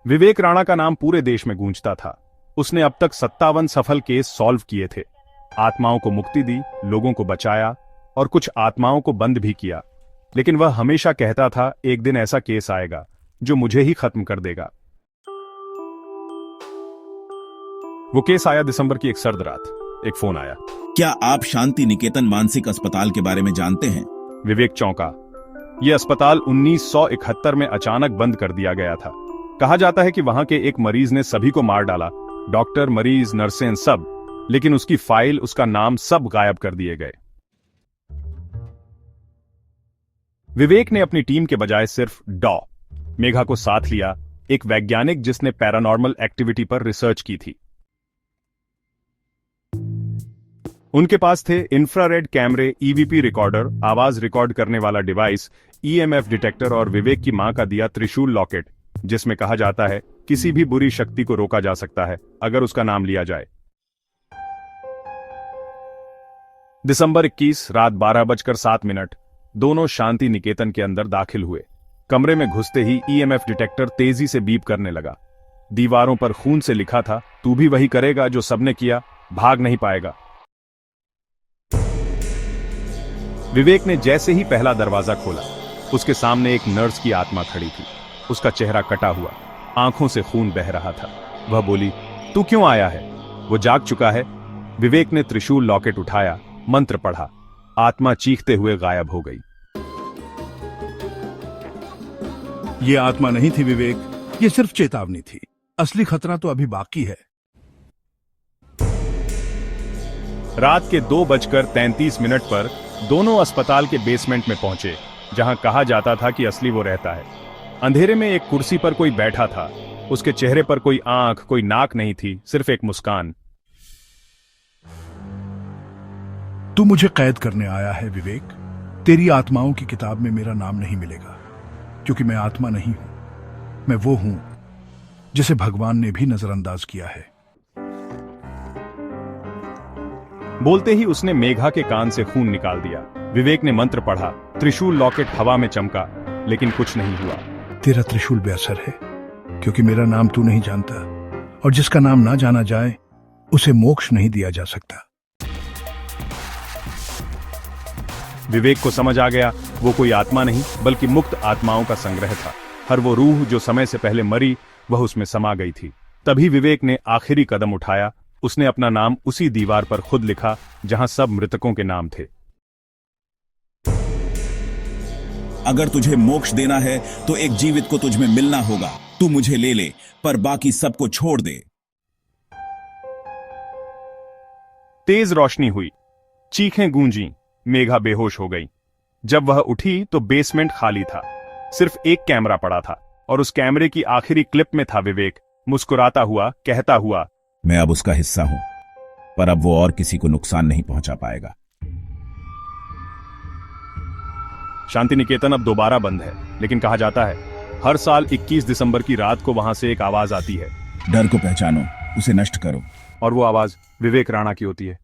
विवेक राणा का नाम पूरे देश में गूंजता था। उसने अब तक 57 सफल केस सॉल्व किए थे, आत्माओं को मुक्ति दी, लोगों को बचाया और कुछ आत्माओं को बंद भी किया। लेकिन वह हमेशा कहता था, एक दिन ऐसा केस आएगा जो मुझे ही खत्म कर देगा। वो केस आया दिसंबर की एक सर्द रात। एक फोन आया। क्या आप शांति निकेतन मानसिक अस्पताल के बारे में जानते हैं? विवेक चौंका। यह अस्पताल 1971 में अचानक बंद कर दिया गया था। कहा जाता है कि वहां के एक मरीज ने सभी को मार डाला, डॉक्टर, मरीज, नर्सें, सब। लेकिन उसकी फाइल, उसका नाम सब गायब कर दिए गए। विवेक ने अपनी टीम के बजाय सिर्फ डॉ. मेघा को साथ लिया, एक वैज्ञानिक जिसने पैरानॉर्मल एक्टिविटी पर रिसर्च की थी। उनके पास थे इंफ्रारेड कैमरे, ईवीपी रिकॉर्डर, आवाज रिकॉर्ड करने वाला डिवाइस, ईएमएफ डिटेक्टर और विवेक की मां का दिया त्रिशूल लॉकेट, जिसमें कहा जाता है किसी भी बुरी शक्ति को रोका जा सकता है अगर उसका नाम लिया जाए। दिसंबर 21 रात 12:07 दोनों शांति निकेतन के अंदर दाखिल हुए। कमरे में घुसते ही ईएमएफ डिटेक्टर तेजी से बीप करने लगा। दीवारों पर खून से लिखा था, तू भी वही करेगा जो सबने किया, भाग नहीं पाएगा। विवेक ने जैसे ही पहला दरवाजा खोला, उसके सामने एक नर्स की आत्मा खड़ी थी। उसका चेहरा कटा हुआ, आंखों से खून बह रहा था। वह बोली, तू क्यों आया है? वो जाग चुका है। विवेक ने त्रिशूल लॉकेट उठाया, मंत्र पढ़ा, आत्मा चीखते हुए गायब हो गई। ये आत्मा नहीं थी विवेक, ये सिर्फ चेतावनी थी। असली खतरा तो अभी बाकी है। रात के 2:33 पर दोनों अस्पताल के बेसमेंट में पहुंचे, जहां कहा जाता था कि असली वो रहता है। अंधेरे में एक कुर्सी पर कोई बैठा था। उसके चेहरे पर कोई आंख, कोई नाक नहीं थी, सिर्फ एक मुस्कान। तू मुझे कैद करने आया है विवेक। तेरी आत्माओं की किताब में मेरा नाम नहीं मिलेगा, क्योंकि मैं आत्मा नहीं हूं। मैं वो हूं जिसे भगवान ने भी नजरअंदाज किया है। बोलते ही उसने मेघा के कान से खून निकाल दिया। विवेक ने मंत्र पढ़ा, त्रिशूल लॉकेट हवा में चमका, लेकिन कुछ नहीं हुआ। तेरा त्रिशूल बेअसर है, क्योंकि मेरा नाम तू नहीं जानता, और जिसका नाम ना जाना जाए उसे मोक्ष नहीं दिया जा सकता। विवेक को समझ आ गया, वो कोई आत्मा नहीं बल्कि मुक्त आत्माओं का संग्रह था। हर वो रूह जो समय से पहले मरी, वह उसमें समा गई थी। तभी विवेक ने आखिरी कदम उठाया। उसने अपना नाम उसी दीवार पर खुद लिखा जहां सब मृतकों के नाम थे। अगर तुझे मोक्ष देना है तो एक जीवित को तुझ में मिलना होगा। तू मुझे ले ले, पर बाकी सबको छोड़ दे। तेज रोशनी हुई, चीखें गूंजी, मेघा बेहोश हो गई। जब वह उठी तो बेसमेंट खाली था। सिर्फ एक कैमरा पड़ा था, और उस कैमरे की आखिरी क्लिप में था विवेक, मुस्कुराता हुआ, कहता हुआ, मैं अब उसका हिस्सा हूं, पर अब वो और किसी को नुकसान नहीं पहुंचा पाएगा। शांति निकेतन अब दोबारा बंद है, लेकिन कहा जाता है हर साल 21 दिसंबर की रात को वहां से एक आवाज आती है। डर को पहचानो, उसे नष्ट करो। और वो आवाज विवेक राणा की होती है।